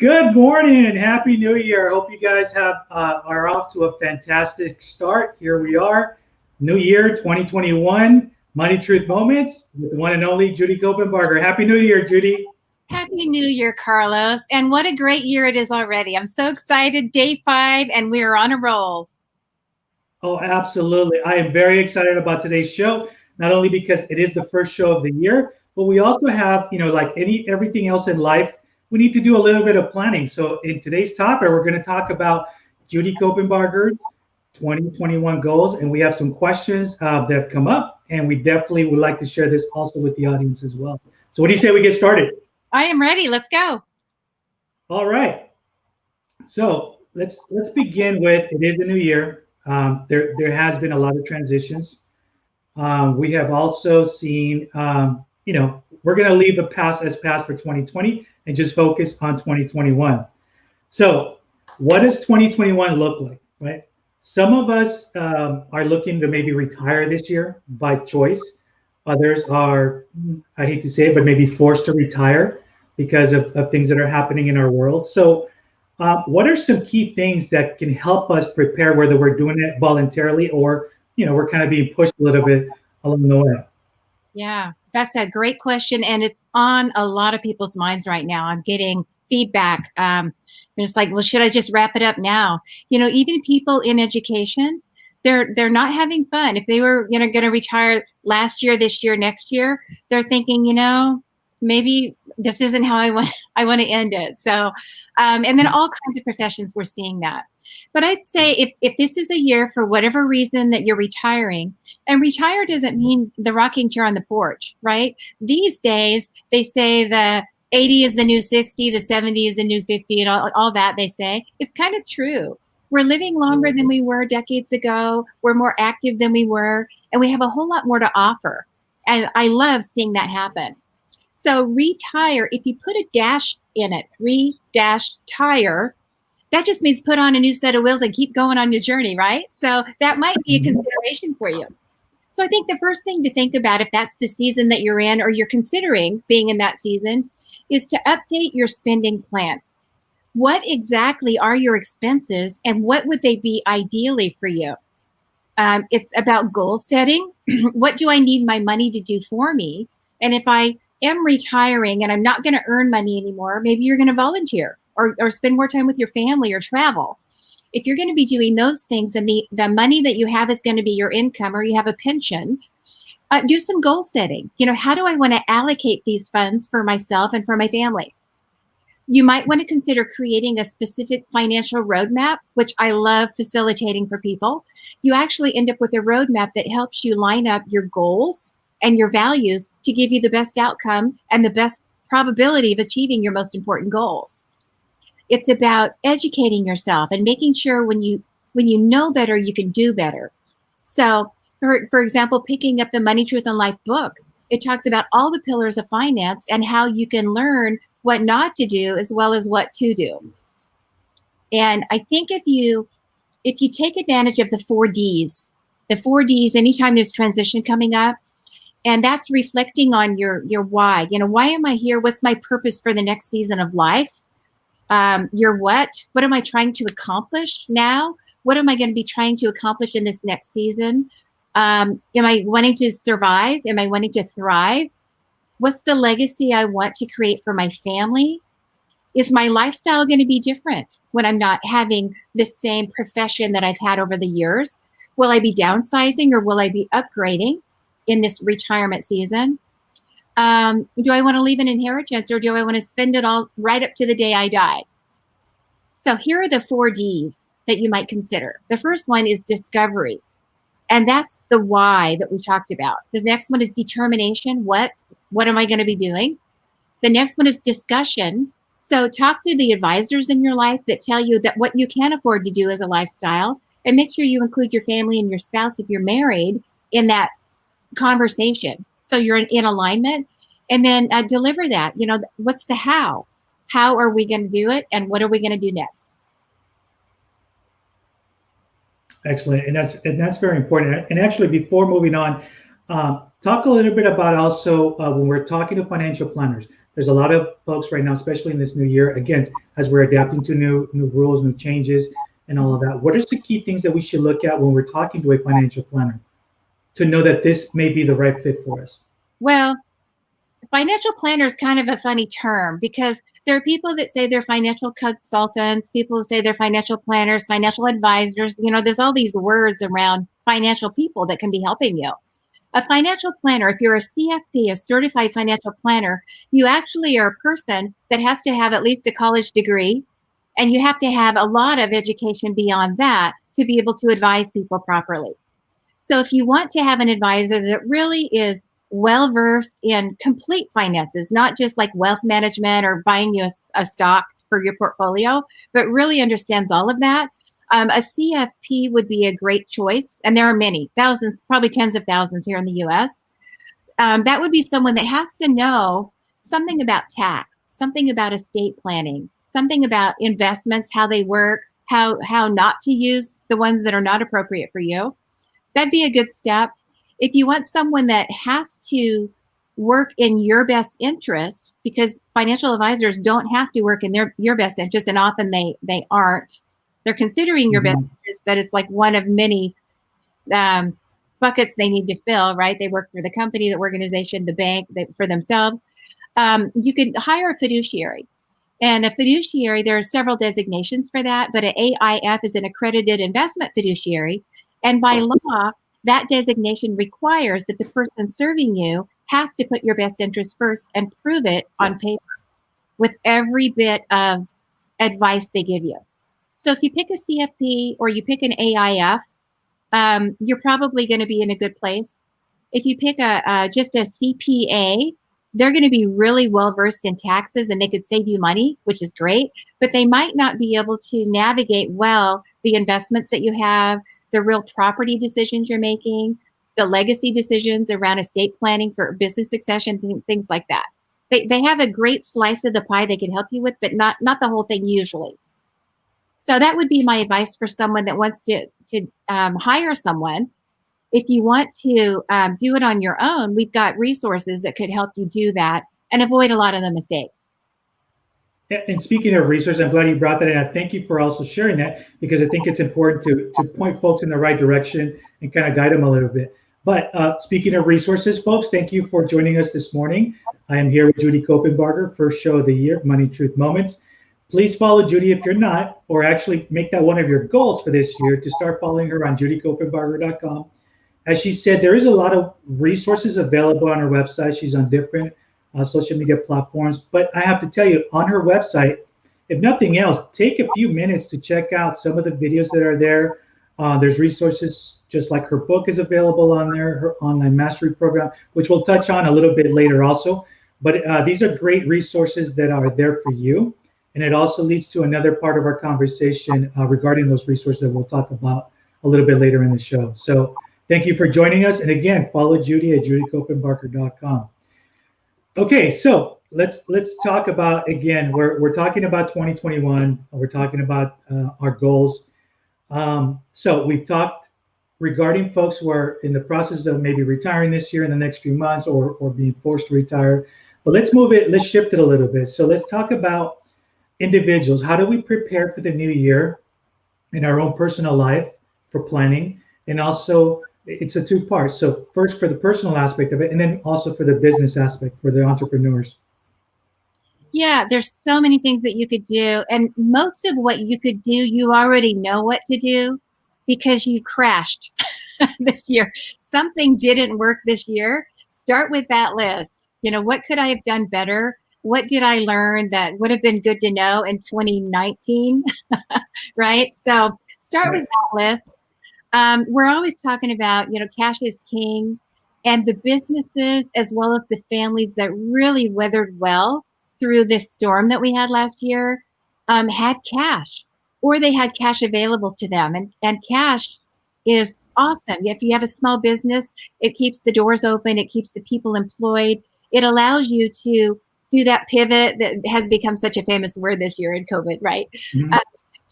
Good morning and Happy New Year. I hope you guys are off to a fantastic start. Here we are, New Year 2021, Money Truth Moments with the one and only Judy Copenbarger. Happy New Year, Judy. Happy New Year, Carlos. And what a great year it is already. I'm so excited. Day 5, and we're on a roll. Oh, absolutely. I am very excited about today's show, not only because it is the first show of the year, but we also have, like everything else in life, we need to do a little bit of planning. So in today's topic, we're going to talk about Judy Copenbarger's 2021 goals, and we have some questions that have come up, and we definitely would like to share this also with the audience as well. So what do you say we get started? I am ready. Let's go. All right. So let's begin with, it is a new year. There has been a lot of transitions. We have also seen, we're going to leave the past as past for 2020 and just focus on 2021. So what does 2021 look like, right? Some of us are looking to maybe retire this year by choice. Others are, I hate to say it, but maybe forced to retire because of things that are happening in our world. So what are some key things that can help us prepare, whether we're doing it voluntarily or, we're kind of being pushed a little bit along the way? Yeah, that's a great question. And it's on a lot of people's minds right now. I'm getting feedback. It's like, well, should I just wrap it up now? Even people in education, they're not having fun. If they were, going to retire last year, this year, next year, they're thinking, maybe this isn't how I want to end it. So, and then all kinds of professions, we're seeing that. But I'd say if this is a year for whatever reason that you're retiring, and retire doesn't mean the rocking chair on the porch, right? These days, they say the 80 is the new 60, the 70 is the new 50, and all that they say. It's kind of true. We're living longer than we were decades ago. We're more active than we were, and we have a whole lot more to offer. And I love seeing that happen. So retire, if you put a dash in it, re-tire, that just means put on a new set of wheels and keep going on your journey, right? So that might be a consideration for you. So I think the first thing to think about, if that's the season that you're in or you're considering being in that season, is to update your spending plan. What exactly are your expenses and what would they be ideally for you? It's about goal setting. What do I need my money to do for me? And if I am retiring and I'm not going to earn money anymore, maybe you're going to volunteer or spend more time with your family or travel. If you're going to be doing those things and the money that you have is going to be your income or you have a pension, do some goal setting. How do I want to allocate these funds for myself and for my family? You might want to consider creating a specific financial roadmap, which I love facilitating for people. You actually end up with a roadmap that helps you line up your goals and your values to give you the best outcome and the best probability of achieving your most important goals. It's about educating yourself and making sure when you know better, you can do better. So, for example, picking up the Money, Truth, and Life book, it talks about all the pillars of finance and how you can learn what not to do as well as what to do. And I think if you take advantage of the 4Ds, anytime there's transition coming up, and that's reflecting on your why. Why am I here? What's my purpose for the next season of life? Your what? What am I trying to accomplish now? What am I going to be trying to accomplish in this next season? Am I wanting to survive? Am I wanting to thrive? What's the legacy I want to create for my family? Is my lifestyle going to be different when I'm not having the same profession that I've had over the years? Will I be downsizing or will I be upgrading in this retirement season? Do I want to leave an inheritance or do I want to spend it all right up to the day I die? So here are the 4Ds that you might consider. The first one is discovery. And that's the why that we talked about. The next one is determination. What am I going to be doing? The next one is discussion. So talk to the advisors in your life that tell you that what you can afford to do as a lifestyle, and make sure you include your family and your spouse if you're married in that conversation. So you're in alignment, and then deliver that. What's the how? How are we going to do it? And what are we going to do next? Excellent. And that's very important. And actually, before moving on, talk a little bit about also when we're talking to financial planners, There's a lot of folks right now, especially in this new year, again, as we're adapting to new rules, new changes, and all of that. What are some key things that we should look at when we're talking to a financial planner to know that this may be the right fit for us? Well, financial planner is kind of a funny term because there are people that say they're financial consultants, people who say they're financial planners, financial advisors. There's all these words around financial people that can be helping you. A financial planner, if you're a CFP, a certified financial planner, you actually are a person that has to have at least a college degree, and you have to have a lot of education beyond that to be able to advise people properly. So if you want to have an advisor that really is well versed in complete finances, not just like wealth management or buying you a stock for your portfolio, but really understands all of that, a CFP would be a great choice. And there are many, thousands, probably tens of thousands here in the US. That would be someone that has to know something about tax, something about estate planning, something about investments, how they work, how not to use the ones that are not appropriate for you. That'd be a good step. If you want someone that has to work in your best interest, because financial advisors don't have to work in your best interest, and often they aren't. They're considering your best interest, but it's like one of many buckets they need to fill, right? They work for the company, the organization, the bank, for themselves. You could hire a fiduciary. And a fiduciary, there are several designations for that, but an AIF is an accredited investment fiduciary. And by law, that designation requires that the person serving you has to put your best interest first and prove it on paper with every bit of advice they give you. So if you pick a CFP or you pick an AIF, you're probably going to be in a good place. If you pick just a CPA, they're going to be really well versed in taxes and they could save you money, which is great, but they might not be able to navigate well the investments that you have, the real property decisions you're making, the legacy decisions around estate planning for business succession, things like that. They have a great slice of the pie they can help you with, but not the whole thing usually. So that would be my advice for someone that wants to hire someone. If you want to do it on your own, we've got resources that could help you do that and avoid a lot of the mistakes. And speaking of resources, I'm glad you brought that in. I thank you for also sharing that because I think it's important to point folks in the right direction and kind of guide them a little bit. But speaking of resources, folks, thank you for joining us this morning. I am here with Judy Copenbarger, first show of the year, Money Truth Moments. Please follow Judy if you're not, or actually make that one of your goals for this year to start following her on judycopenbarger.com. As she said, there is a lot of resources available on her website. She's on different social media platforms. But I have to tell you, on her website, if nothing else, take a few minutes to check out some of the videos that are there. There's resources just like her book is available on there, her online mastery program, which we'll touch on a little bit later also. But these are great resources that are there for you. And it also leads to another part of our conversation regarding those resources that we'll talk about a little bit later in the show. So thank you for joining us. And again, follow Judy at judycopenbarger.com. Okay, so let's talk about, again, we're talking about 2021. We're talking about our goals. So we've talked regarding folks who are in the process of maybe retiring this year in the next few months or being forced to retire. But let's shift it a little bit. So let's talk about individuals. How do we prepare for the new year in our own personal life for planning? And also, it's a two-part. So first for the personal aspect of it, and then also for the business aspect for the entrepreneurs. Yeah, there's so many things that you could do. And most of what you could do, you already know what to do because you crashed this year. Something didn't work this year. Start with that list. What could I have done better? What did I learn that would have been good to know in 2019? Right? So start with that list. We're always talking about, cash is king, and the businesses as well as the families that really weathered well through this storm that we had last year had cash, or they had cash available to them. And cash is awesome. If you have a small business, it keeps the doors open. It keeps the people employed. It allows you to do that pivot that has become such a famous word this year in COVID, right? Mm-hmm.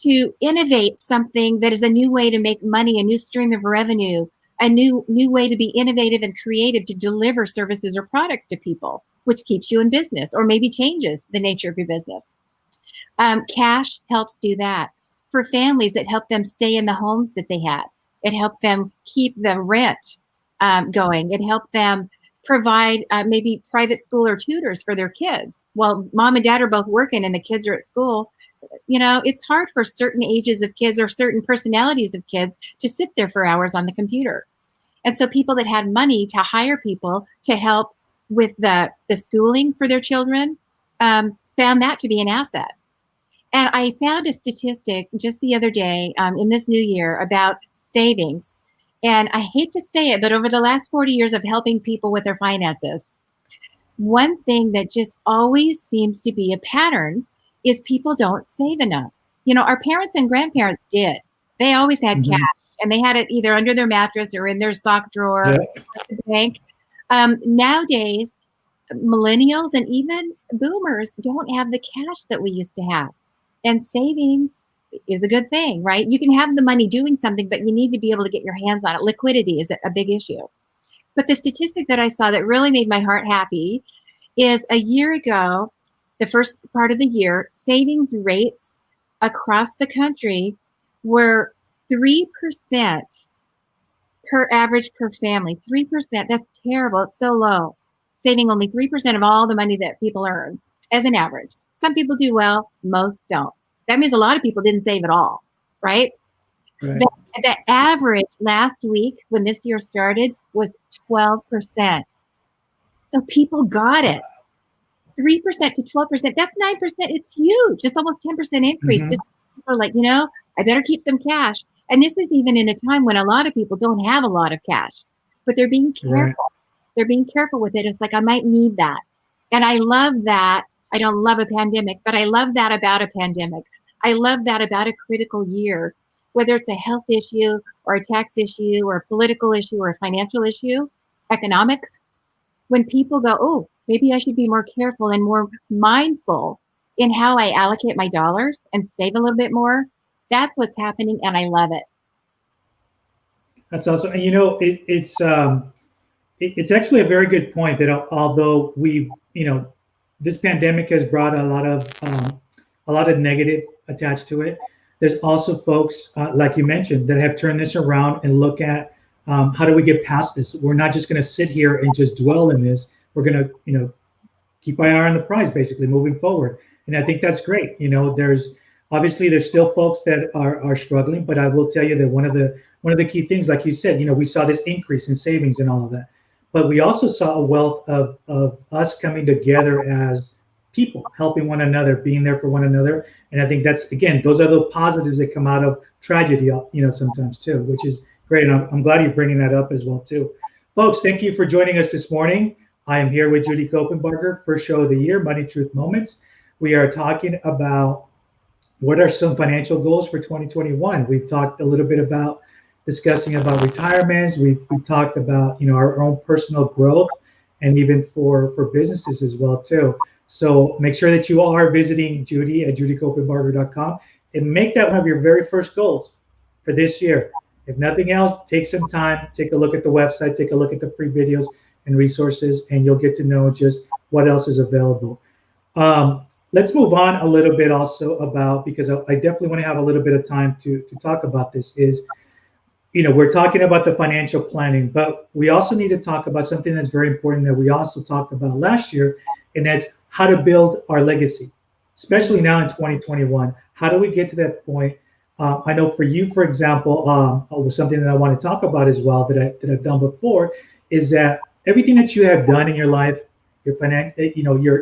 To innovate something that is a new way to make money, a new stream of revenue, a new way to be innovative and creative to deliver services or products to people, which keeps you in business or maybe changes the nature of your business. Cash helps do that. For families, it helped them stay in the homes that they had. It helped them keep the rent going. It helped them provide maybe private school or tutors for their kids. While mom and dad are both working and the kids are at school, it's hard for certain ages of kids or certain personalities of kids to sit there for hours on the computer. And so people that had money to hire people to help with the schooling for their children found that to be an asset. And I found a statistic just the other day in this new year about savings. And I hate to say it, but over the last 40 years of helping people with their finances, one thing that just always seems to be a pattern is people don't save enough. Our parents and grandparents did. They always had cash, and they had it either under their mattress or in their sock drawer or at the bank. Nowadays, millennials and even boomers don't have the cash that we used to have. And savings is a good thing, right? You can have the money doing something, but you need to be able to get your hands on it. Liquidity is a big issue. But the statistic that I saw that really made my heart happy is a year ago, the first part of the year, savings rates across the country were 3% per average per family. 3%, that's terrible. It's so low. Saving only 3% of all the money that people earn as an average. Some people do well, most don't. That means a lot of people didn't save at all, right? Right. The average last week when this year started was 12%. So people got it. 3% to 12%, that's 9%. It's huge. It's almost 10% increase. Just people are like, I better keep some cash. And this is even in a time when a lot of people don't have a lot of cash, but they're being careful. Right. They're being careful with it. It's like, I might need that. And I love that. I don't love a pandemic, but I love that about a pandemic. I love that about a critical year, whether it's a health issue or a tax issue or a political issue or a financial issue, economic. When people go, oh, maybe I should be more careful and more mindful in how I allocate my dollars and save a little bit more, that's what's happening, and I love it. That's awesome. And it's actually a very good point that although this pandemic has brought a lot of negative attached to it, there's also folks like you mentioned that have turned this around and look at how do we get past this. We're not just going to sit here and just dwell in this. We're going to keep our eye on the prize, basically moving forward. And I think that's great. There's still folks that are struggling, but I will tell you that one of the key things, like you said, we saw this increase in savings and all of that. But we also saw a wealth of us coming together as people, helping one another, being there for one another. And I think that's, again, those are the positives that come out of tragedy, sometimes too, which is great. And I'm glad you're bringing that up as well too. Folks, thank you for joining us this morning. I am here with Judy Copenbarger, first show of the year, Money Truth Moments. We are talking about what are some financial goals for 2021. We've talked a little bit about discussing about retirements. We talked about our own personal growth, and even for businesses as well too. So make sure that you are visiting Judy at judycopenbarger.com and make that one of your very first goals for this year. If nothing else, take some time, take a look at the website, take a look at the free videos and resources, and you'll get to know just what else is available. Let's move on a little bit also about, because I definitely want to have a little bit of time to talk about this, is we're talking about the financial planning, but we also need to talk about something that's very important that we also talked about last year, and that's how to build our legacy, especially now in 2021. How do we get to that point? I know for you, for example, was something that I want to talk about as well that I've done before, is that everything that you have done in your life, your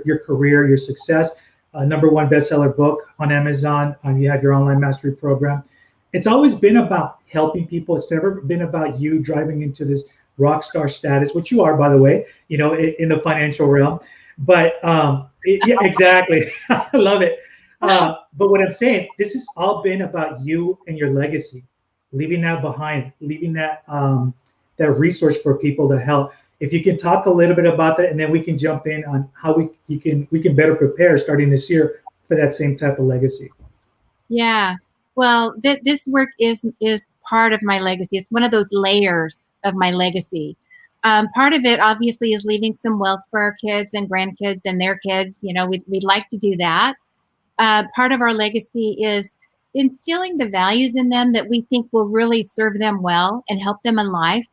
your career, your success, #1 bestseller book on Amazon, you have your online mastery program. It's always been about helping people. It's never been about you driving into this rock star status, which you are, by the way, in the financial realm. But yeah, exactly. I love it. But what I'm saying, this has all been about you and your legacy, leaving that behind, leaving that resource for people to help. If you can talk a little bit about that, and then we can jump in on how we can better prepare starting this year for that same type of legacy. Yeah. Well, this work is part of my legacy. It's one of those layers of my legacy. Part of it obviously is leaving some wealth for our kids and grandkids and their kids. You know, we'd like to do that. Part of our legacy is instilling the values in them that we think will really serve them well and help them in life.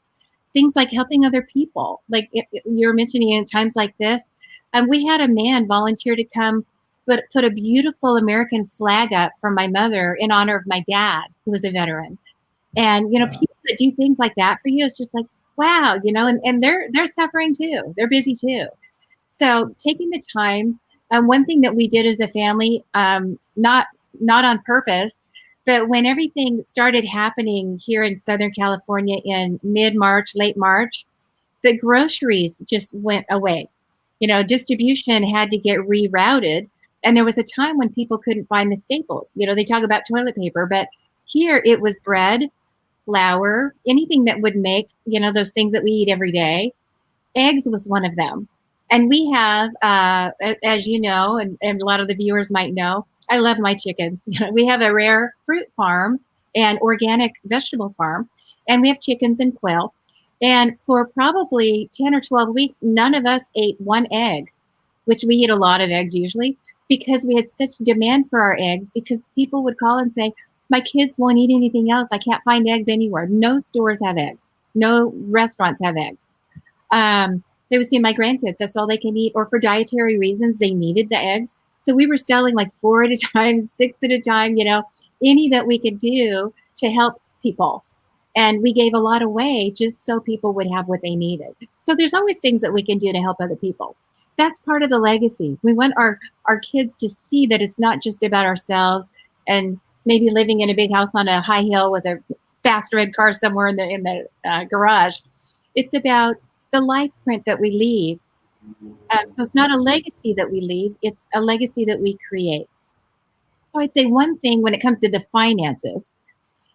Things like helping other people. Like you're mentioning in times like this, we had a man volunteer to come but put a beautiful American flag up for my mother in honor of my dad, who was a veteran. And people that do things like that for you, it's just like, wow, and they're suffering too. They're busy too. So taking the time, one thing that we did as a family, not on purpose, but when everything started happening here in Southern California in mid-March, late March, the groceries just went away. Distribution had to get rerouted. And there was a time when people couldn't find the staples. They talk about toilet paper, but here it was bread, flour, anything that would make, those things that we eat every day. Eggs was one of them. And we have, as you know, and a lot of the viewers might know, I love my chickens. We have a rare fruit farm and organic vegetable farm, and we have chickens and quail. And for probably 10 or 12 weeks, none of us ate one egg, which we eat a lot of eggs usually, because we had such demand for our eggs, because people would call and say, my kids won't eat anything else. I can't find eggs anywhere. No stores have eggs. No restaurants have eggs. They would say my grandkids, that's all they can eat. Or for dietary reasons, they needed the eggs. So we were selling like 4 at a time, 6 at a time, any that we could do to help people. And we gave a lot away just so people would have what they needed. So there's always things that we can do to help other people. That's part of the legacy. We want our kids to see that it's not just about ourselves and maybe living in a big house on a high hill with a fast red car somewhere in the garage. It's about the life print that we leave. So it's not a legacy that we leave, it's a legacy that we create. So I'd say one thing when it comes to the finances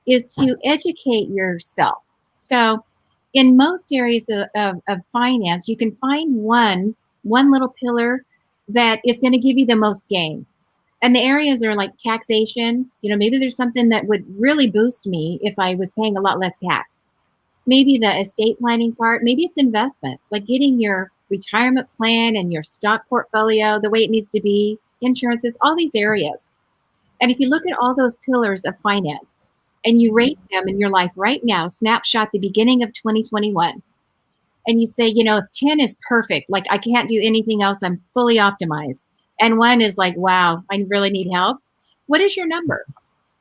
is to educate yourself. So in most areas of finance, you can find one little pillar that is going to give you the most gain. And the areas are like taxation. Maybe there's something that would really boost me if I was paying a lot less tax. Maybe the estate planning part, maybe it's investments, like getting your retirement plan and your stock portfolio the way it needs to be, insurances, all these areas. And if you look at all those pillars of finance and you rate them in your life right now, snapshot the beginning of 2021, and you say, if 10 is perfect, like I can't do anything else, I'm fully optimized, and 1 is like, wow, I really need help, what is your number?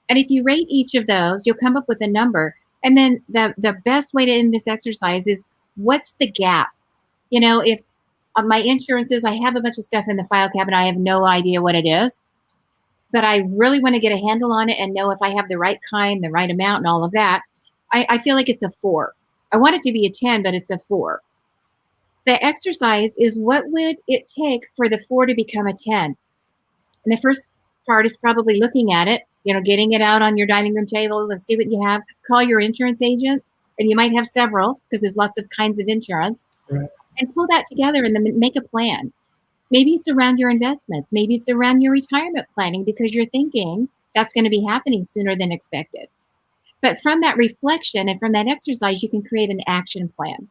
And if you rate each of those, you'll come up with a number. And then the best way to end this exercise is, what's the gap? If my insurances, I have a bunch of stuff in the file cabinet, I have no idea what it is, but I really want to get a handle on it and know if I have the right kind, the right amount, and all of that. I feel like it's a 4. I want it to be a 10, but it's a 4. The exercise is, what would it take for the 4 to become a 10? And the first part is probably looking at it, getting it out on your dining room table and see what you have. Call your insurance agents, and you might have several because there's lots of kinds of insurance. Right. And pull that together and then make a plan. Maybe it's around your investments. Maybe it's around your retirement planning because you're thinking that's going to be happening sooner than expected. But from that reflection and from that exercise, you can create an action plan.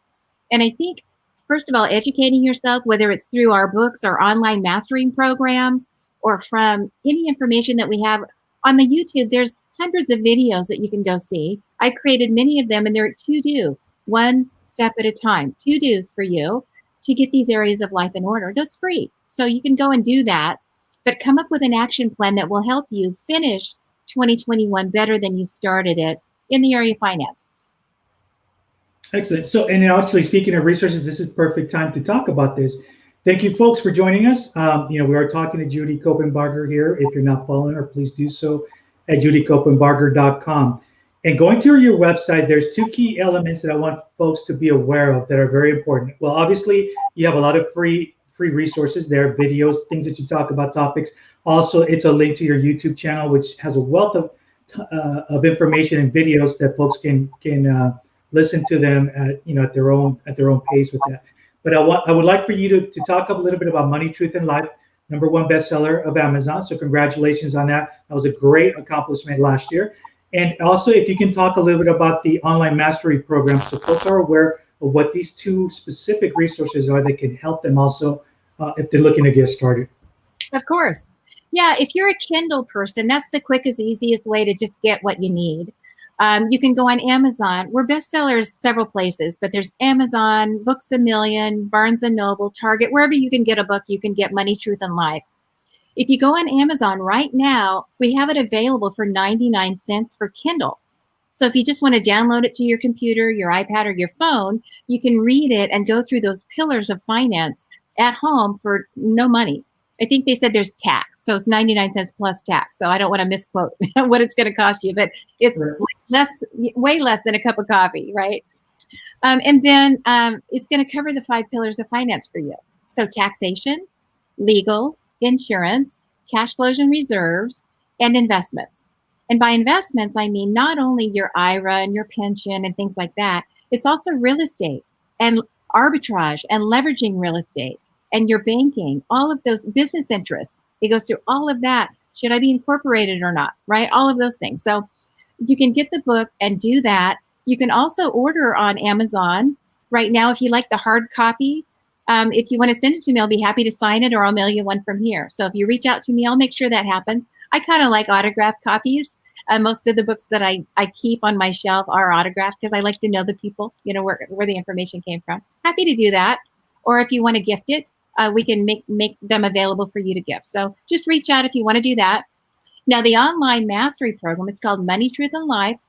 And I think, first of all, educating yourself, whether it's through our books or online mastering program, or from any information that we have on the YouTube, there's hundreds of videos that you can go see. I've created many of them, and they're to-do, 1 step at a time, to-dos for you to get these areas of life in order. That's free. So you can go and do that, but come up with an action plan that will help you finish 2021 better than you started it in the area of finance. Excellent. So, and actually, speaking of resources, this is perfect time to talk about this. Thank you, folks, for joining us. We are talking to Judy Copenbarger here. If you're not following her, please do so at judycopenbarger.com. And going to your website, there's 2 key elements that I want folks to be aware of that are very important. Well, obviously, you have a lot of free resources there, videos, things that you talk about, topics. Also, it's a link to your YouTube channel, which has a wealth of information and videos that folks can listen to them at their own pace with that. But I would like for you to talk a little bit about Money, Truth, and Life, #1 bestseller of Amazon. So congratulations on that. That was a great accomplishment last year. And also, if you can talk a little bit about the online mastery program, so folks are aware of what these two specific resources are that can help them also if they're looking to get started. Of course. Yeah, if you're a Kindle person, that's the quickest, easiest way to just get what you need. You can go on Amazon. We're bestsellers several places, but there's Amazon, Books a Million, Barnes and Noble, Target, wherever you can get a book, you can get Money, Truth, and Life. If you go on Amazon right now, we have it available for 99 cents for Kindle. So if you just want to download it to your computer, your iPad, or your phone, you can read it and go through those pillars of finance at home for no money. I think they said there's tax, so it's 99 cents plus tax. So I don't want to misquote what it's going to cost you, but it's way less than a cup of coffee, right? And then it's going to cover the 5 pillars of finance for you. So taxation, legal, insurance, cash flows and reserves, and investments. And by investments, I mean not only your IRA and your pension and things like that, it's also real estate and arbitrage and leveraging real estate and your banking, all of those business interests. It goes through all of that. Should I be incorporated or not, right? All of those things. So you can get the book and do that. You can also order on Amazon right now if you like the hard copy. If you want to send it to me, I'll be happy to sign it, or I'll mail you one from here. So if you reach out to me, I'll make sure that happens. I kind of like autographed copies. Most of the books that I keep on my shelf are autographed because I like to know the people, where the information came from. Happy to do that. Or if you want to gift it, we can make them available for you to gift. So just reach out if you want to do that. Now, the online mastery program, it's called Money, Truth, and Life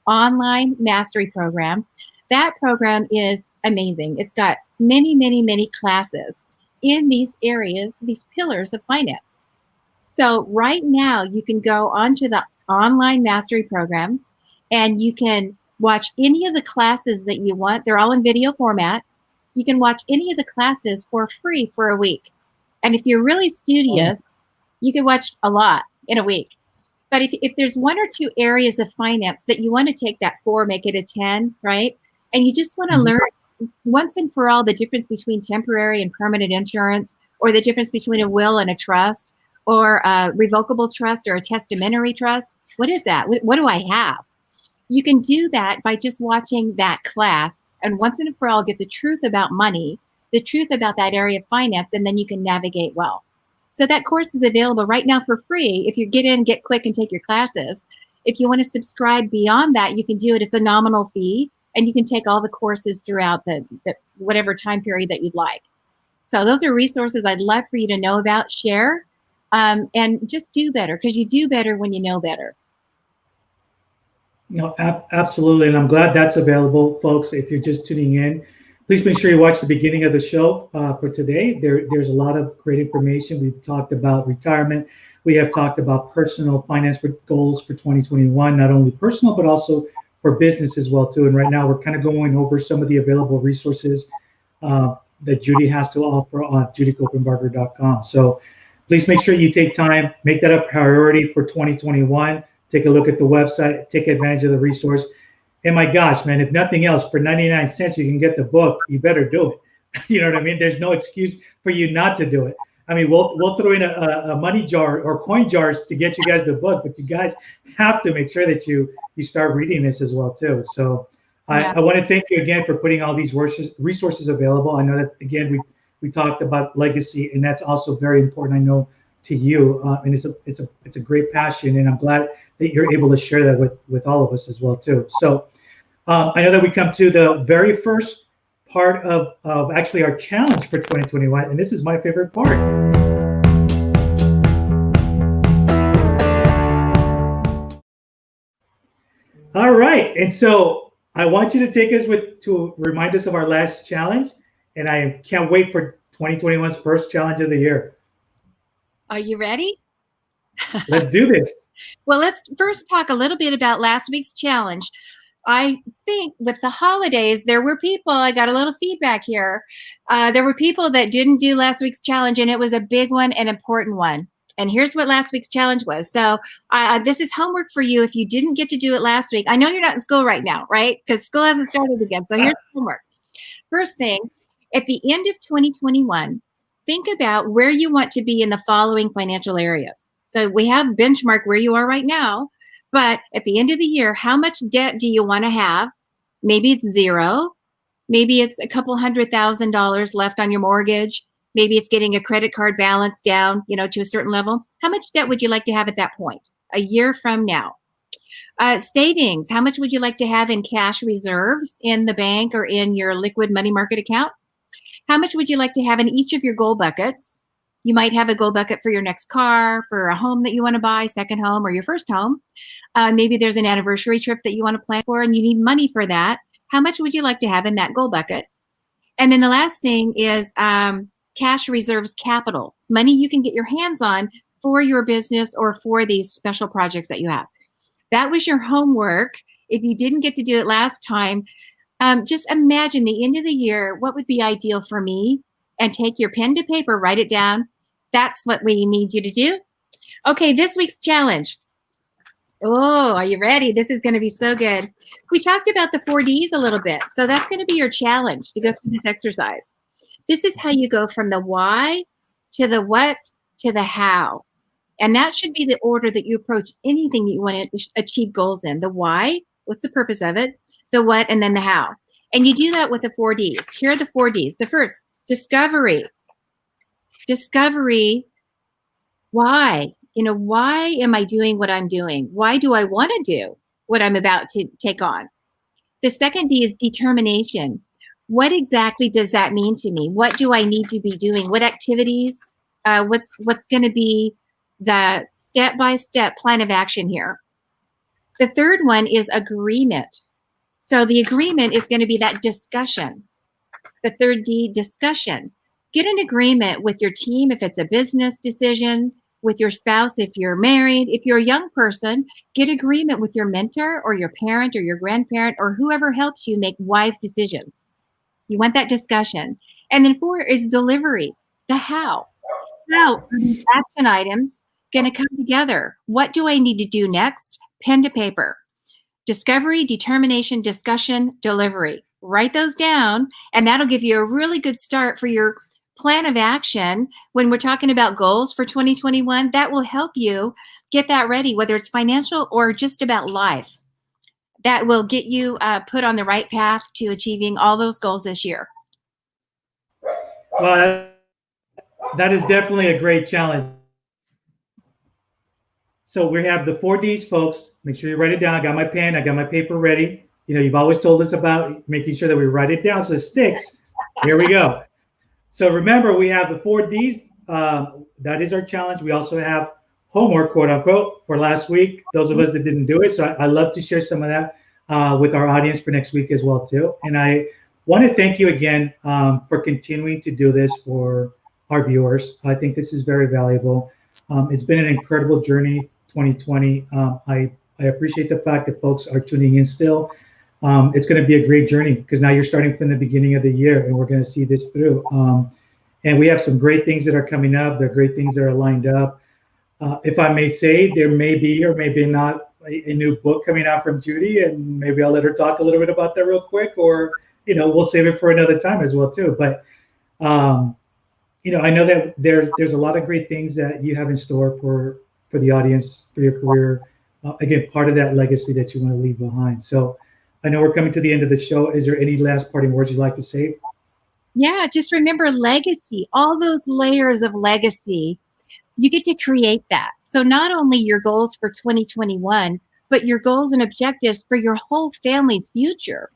Online Mastery Program. That program is amazing. It's got many, many, many classes in these areas, these pillars of finance. So right now you can go onto the online mastery program and you can watch any of the classes that you want. They're all in video format. You can watch any of the classes for free for a week. And if you're really studious, you can watch a lot in a week. But if there's 1 or 2 areas of finance that you want to take that 4, make it a 10, right? And you just want to learn once and for all the difference between temporary and permanent insurance, or the difference between a will and a trust, or a revocable trust or a testamentary trust. What is that? What do I have? You can do that by just watching that class, and once and for all get the truth about money, the truth about that area of finance, and then you can navigate well. So that course is available right now for free. If you get quick and take your classes. If you want to subscribe beyond that, you can do it. It's a nominal fee, and you can take all the courses throughout the whatever time period that you'd like. So those are resources I'd love for you to know about, share, and just do better, because you do better when you know better. No, absolutely. And I'm glad that's available, folks. If you're just tuning in, please make sure you watch the beginning of the show for today. There's a lot of great information. We've talked about retirement. We have talked about personal finance goals for 2021, not only personal, but also for business as well, too. And right now we're kind of going over some of the available resources that Judy has to offer on judycopenbarger.com. So please make sure you take time, make that a priority for 2021. Take a look at the website, take advantage of the resource. And my gosh, man, if nothing else, for 99 cents, you can get the book. You better do it. You know what I mean? There's no excuse for you not to do it. I mean, we'll throw in a money jar or coin jars to get you guys the book, but you guys have to make sure that you start reading this as well, too. So I want to thank you again for putting all these resources available. I know that, again, we talked about legacy, and that's also very important, I know, to you. And it's a great passion, and I'm glad that you're able to share that with all of us as well, too. So I know that we come to the very first part of actually our challenge for 2021, and this is my favorite part. All right, and so I want you to take us to remind us of our last challenge, and I can't wait for 2021's first challenge of the year. Are you ready? Let's do this. Well, let's first talk a little bit about last week's challenge. I think with the holidays, there were people, I got a little feedback here. There were people that didn't do last week's challenge, and it was a big one, an important one. And here's what last week's challenge was. So this is homework for you if you didn't get to do it last week. I know you're not in school right now, right? Because school hasn't started again. So here's homework. First thing, at the end of 2021, think about where you want to be in the following financial areas. So we have benchmark where you are right now, but at the end of the year, how much debt do you want to have? Maybe it's zero. Maybe it's a couple $100,000 left on your mortgage. Maybe it's getting a credit card balance down, to a certain level. How much debt would you like to have at that point, a year from now? Savings, how much would you like to have in cash reserves in the bank or in your liquid money market account? How much would you like to have in each of your goal buckets? You might have a goal bucket for your next car, for a home that you want to buy, second home, or your first home. Maybe there's an anniversary trip that you want to plan for and you need money for that. How much would you like to have in that goal bucket? And then the last thing is cash reserves capital, money you can get your hands on for your business or for these special projects that you have. That was your homework. If you didn't get to do it last time, just imagine the end of the year, what would be ideal for me? And take your pen to paper, write it down. That's what we need you to do. Okay, this week's challenge. Oh, are you ready? This is going to be so good. We talked about the 4Ds a little bit. So that's going to be your challenge to go through this exercise. This is how you go from the why to the what to the how. And that should be the order that you approach anything that you want to achieve goals in. The why, what's the purpose of it? The what, and then the how. And you do that with the 4Ds. Here are the 4Ds. The first, discovery. Discovery, why? Why am I doing what I'm doing? Why do I want to do what I'm about to take on? The second D is determination. What exactly does that mean to me? What do I need to be doing? What activities? What's going to be the step-by-step plan of action here? The third one is agreement. So the agreement is going to be that discussion. The third D, discussion. Get an agreement with your team if it's a business decision, with your spouse if you're married. If you're a young person, get agreement with your mentor or your parent or your grandparent or whoever helps you make wise decisions. You want that discussion. And then 4 is delivery, the how. How are these action items going to come together? What do I need to do next? Pen to paper. Discovery, determination, discussion, delivery. Write those down, and that'll give you a really good start for your plan of action. When we're talking about goals for 2021, that will help you get that ready, whether it's financial or just about life. That will get you put on the right path to achieving all those goals this year. Well, that is definitely a great challenge. So we have the 4Ds, folks. Make sure you write it down. I got my pen. I got my paper ready. You've always told us about making sure that we write it down so it sticks. Here we go. So remember, we have the 4Ds. That is our challenge. We also have homework, quote unquote, for last week. Those of us that didn't do it. So I love to share some of that with our audience for next week as well, too. And I want to thank you again for continuing to do this for our viewers. I think this is very valuable. It's been an incredible journey, 2020. I appreciate the fact that folks are tuning in still. It's going to be a great journey because now you're starting from the beginning of the year and we're going to see this through. And we have some great things that are coming up. There are great things that are lined up. If I may say, there may be or maybe not a new book coming out from Judy, and maybe I'll let her talk a little bit about that real quick, or we'll save it for another time as well too. But I know that there's a lot of great things that you have in store for the audience, for your career. Again, part of that legacy that you want to leave behind. So I know we're coming to the end of the show. Is there any last parting words you'd like to say? Yeah, just remember legacy, all those layers of legacy. You get to create that. So not only your goals for 2021, but your goals and objectives for your whole family's future.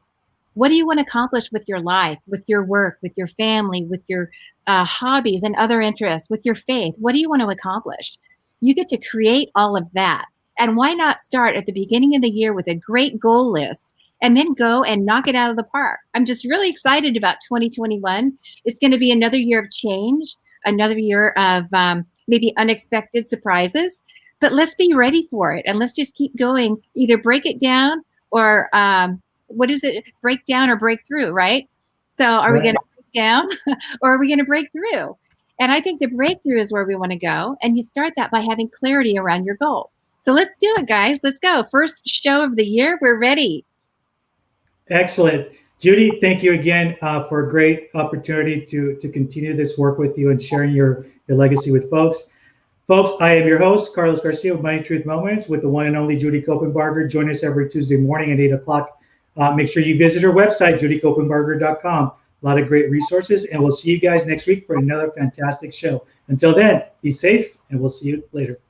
What do you want to accomplish with your life, with your work, with your family, with your hobbies and other interests, with your faith? What do you want to accomplish? You get to create all of that. And why not start at the beginning of the year with a great goal list and then go and knock it out of the park? I'm just really excited about 2021. It's going to be another year of change, another year of maybe unexpected surprises, but let's be ready for it. And let's just keep going, either break it down or what is it? Break down or break through, right? So are we going to break down or are we going to break through? And I think the breakthrough is where we want to go. And you start that by having clarity around your goals. So let's do it, guys. Let's go. First show of the year. We're ready. Excellent. Judy, thank you again for a great opportunity to continue this work with you and sharing your legacy with folks. Folks, I am your host, Carlos Garcia with Money Truth Moments with the one and only Judy Copenbarger. Join us every Tuesday morning at 8 o'clock. Make sure you visit her website, judycopenbarger.com. A lot of great resources, and we'll see you guys next week for another fantastic show. Until then, be safe, and we'll see you later.